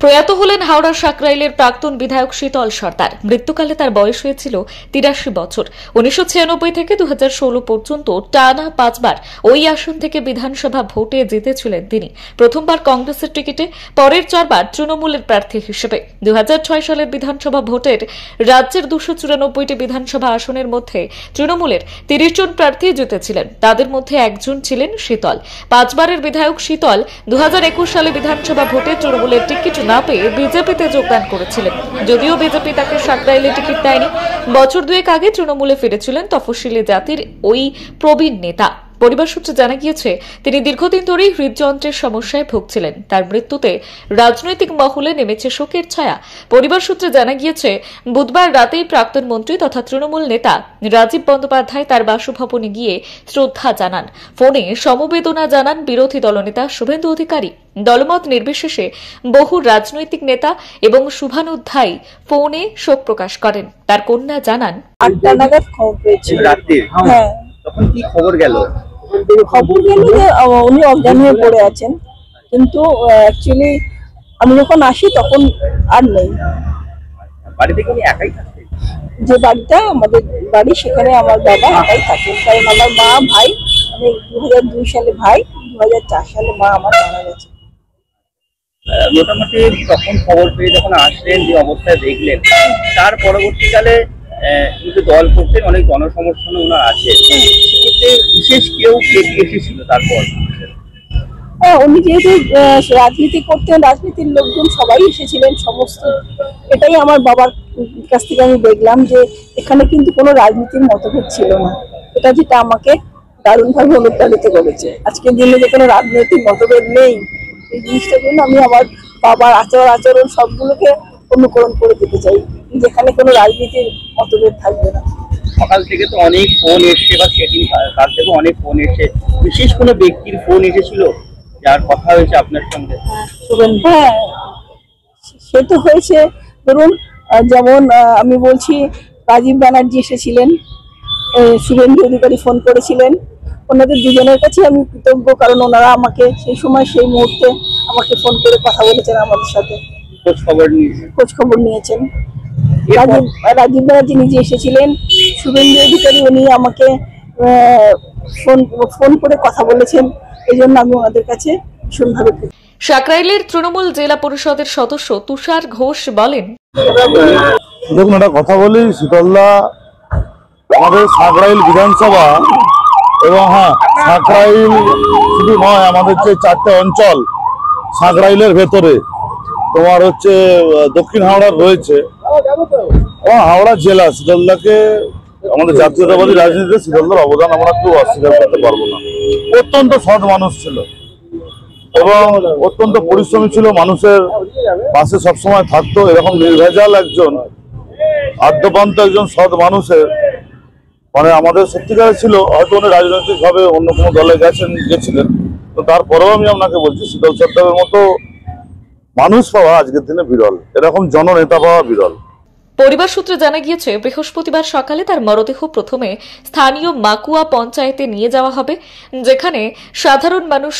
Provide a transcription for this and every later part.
প্রয়াত হলেন হাওড়ার সাকরাইলের প্রাক্তন বিধায়ক শীতল সর্দার। মৃত্যুকালে তার বয়স হয়েছিল ৮৩ বছর। ১৯৯৬ থেকে ২০১৬ পর্যন্ত টানা ৫ বার ওই আসন থেকে বিধানসভা ভোটে জিতেছিলেন তিনি। প্রথমবার কংগ্রেসের টিকিটে, পরের ৪ বার তৃণমূলের প্রার্থী হিসেবে। ২০০৬ সালের বিধানসভা ভোটের রাজ্যের ২৯৪টি বিধানসভা আসনের মধ্যে তৃণমূলের ৩০ জন প্রার্থী জিতেছিলেন। তাদের মধ্যে একজন ছিলেন শীতল। ৫ বারের বিধায়ক শীতল ২০২১ সালে বিধানসভা ভোটে তৃণমূলের টিকিট না পেয়ে বিজেপিতে যোগদান করেছিলেন। যদিও বিজেপি তাকে সাকরাইলে টিকিট দেয়নি, বছর দুয়েক আগে তৃণমূলে ফিরেছিলেন তফসিলি জাতির ওই প্রবীণ নেতা। পরিবার সূত্রে জানা গিয়েছে, তিনি দীর্ঘদিন ধরেই হৃদযন্ত্রের সমস্যায় ভুগছিলেন। তার মৃত্যুতে রাজনৈতিক মহলে নেমেছে শোকের ছায়া। পরিবার সূত্রে জানা গিয়েছে, বুধবার রাতেই প্রাক্তন মন্ত্রী তথা তৃণমূল নেতা রাজীব বন্দ্যোপাধ্যায় তার বাসভবনে গিয়ে শ্রদ্ধা জানান। ফোনে সমবেদনা জানান বিরোধী দলনেতা শুভেন্দু অধিকারী। দলমত নির্বিশেষে বহু রাজনৈতিক নেতা এবং শুভানুধ্যায়ী ফোনে শোক প্রকাশ করেন। তার কন্যা জানান, ৮টা নাগাদ খবর পেয়েছি রাতে। হ্যাঁ, তখন কি খবর গেল যে উনি অজ্ঞান হয়ে পড়ে আছেন, কিন্তু অ্যাকচুয়ালি আমি যখন আসি তখন আর নেই। বাড়িতে কি উনি একাই থাকতেন? যে বাড়িটা আমাদের বাড়ি, সেখানে আমার বাবা একাই থাকেন, কারণ আমার মা ভাই, আমি ২০০২ সালে ভাই, ২০০৪ সালে মা আমার মারা গেছে। মোটামুটি তখন খবর পেয়ে যখন আসলেন, যে অবস্থায় দেখলেন, তার পরবর্তীকালে কিন্তু দল করতেন, অনেক জনসমর্থন ওনার আছে, সেক্ষেত্রে বিশেষ কেউ এসেছিল তারপর? উনি যেহেতু রাজনীতি করতেন, রাজনীতির লোকজন সবাই এসেছিলেন সমস্ত। এটাই আমার বাবার কাছ থেকে আমি দেখলাম যে এখানে কিন্তু কোনো রাজনীতির মতভেদ ছিল না। এটা যেটা আমাকে দারুণভাবে অনুপ্রাণিত করেছে। আজকের দিনে যে কোনো রাজনৈতিক মতভেদ নেই, এই জিনিসটার জন্য আমি আমার বাবার আচরণ সবগুলোকে অনুকরণ করে যেতে চাই, যেখানে কোনো রাজনীতির মতভেদ থাকবে না। সকাল থেকে তো অনেক ফোন এসছে, বা সেদিন কাল থেকে অনেক ফোন এসছে, বিশেষ কোনো ব্যক্তির ফোন এসেছিল যার কথা হয়েছে আপনার সঙ্গে? হ্যাঁ, সে তো হয়েছে। ধরুন, যেমন আমি বলছি, রাজীব ব্যানার্জি এসেছিলেন, শুভেন্দু অধিকারী ফোন করেছিলেন। ওনাদের দুজনের কাছে আমি কৃতজ্ঞ, কারণ ওনারা আমাকে সেই সময় সেই মুহূর্তে আমাকে ফোন করে কথা বলেছেন, আমাদের সাথে খোঁজ খবর নিয়েছেন। রাজীব ব্যানার্জি নিজে এসেছিলেন, শুভেন্দু অধিকারী উনি আমাকে ফোন করে কথা বলেছেন। এই জন্য আমি ওনাদের কাছে ভীষণভাবে। সাকরাইলের তৃণমূল জেলা পরিষদের সদস্য তুষার ঘোষ বলেন, দেখুন, একটা কথা বলি, শীতলদা আমাদের সাকরাইল বিধানসভা, এবং হ্যাঁ, সাকরাইল শুধু নয়, আমাদের যে 4টে অঞ্চল সাকরাইলের ভেতরে তোমার হচ্ছে দক্ষিণ হাওড়ার রয়েছে, হাওড়া জেলা, শীতলদাকে আমাদের জাতীয়তাবাদী রাজনীতিতে শীতলদার অবদান আমরা কেউ অস্বীকার করতে পারবো না। অত্যন্ত সৎ মানুষ ছিল এবং অত্যন্ত পরিশ্রমী ছিল, মানুষের পাশে সবসময় থাকতো। এরকম নির্ভেজাল একজন আদ্যপান্ত একজন সৎ মানুষের মানে আমাদের সত্যিকার ছিল। হয়তো উনি রাজনৈতিকভাবে অন্য কোনো দলে গেছিলেন, তো তারপরেও আমি আপনাকে বলছি, শীতল সর্দারের মতো মানুষ পাওয়া আজকের দিনে বিরল, এরকম জননেতা পাওয়া বিরল। পরিবার সূত্রে জানা গিয়েছে, বৃহস্পতিবার সকালে তার মরদেহ প্রথমে স্থানীয় মাকুয়া পঞ্চায়েতে নিয়ে যাওয়া হবে, যেখানে সাধারণ মানুষ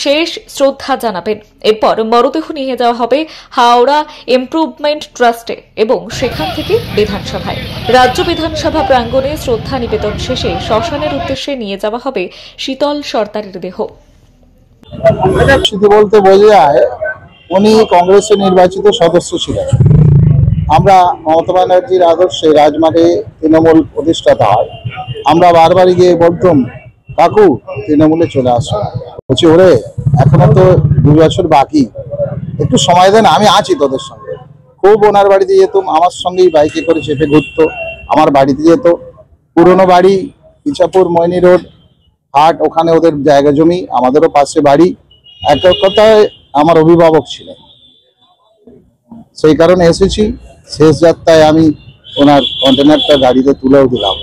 শেষ শ্রদ্ধা জানাবেন। এরপর মরদেহ নিয়ে যাওয়া হবে হাওড়া ইমপ্রুভমেন্ট ট্রাস্টে এবং সেখান থেকে বিধানসভায়। রাজ্য বিধানসভা প্রাঙ্গণে শ্রদ্ধা নিবেদন শেষে শ্মশানের উদ্দেশ্যে নিয়ে যাওয়া হবে শীতল সর্দারের দেহ। শুধু বলতে বোঝা যায় উনি কংগ্রেসের নির্বাচিত সদস্য ছিলেন। আমরা মমতা ব্যানার্জির আদর্শে রাজমাঠে তৃণমূল প্রতিষ্ঠাতা হয়। আমরা বারবার গিয়ে বলতাম, কাকু তৃণমূলে চলে আসো। বলছি, ওরে এখনো তো 2 বছর বাকি, একটু সময় দেন, আমি আছি তোদের সঙ্গে। খুব ওনার বাড়িতে যেতাম, আমার সঙ্গেই বাইকে করে চেপে ঘুরতো, আমার বাড়িতে যেত। পুরনো বাড়ি ইছাপুর ময়নি রোড হাট, ওখানে ওদের জায়গা জমি, আমাদেরও পাশে বাড়ি। এক কথায় আমার অভিভাবক ছিলেন, সেই কারণে এসেছি। শেষ যাত্রায় আমি ওনার কন্টেনারটা গাড়িতে তুলেও দিলাম।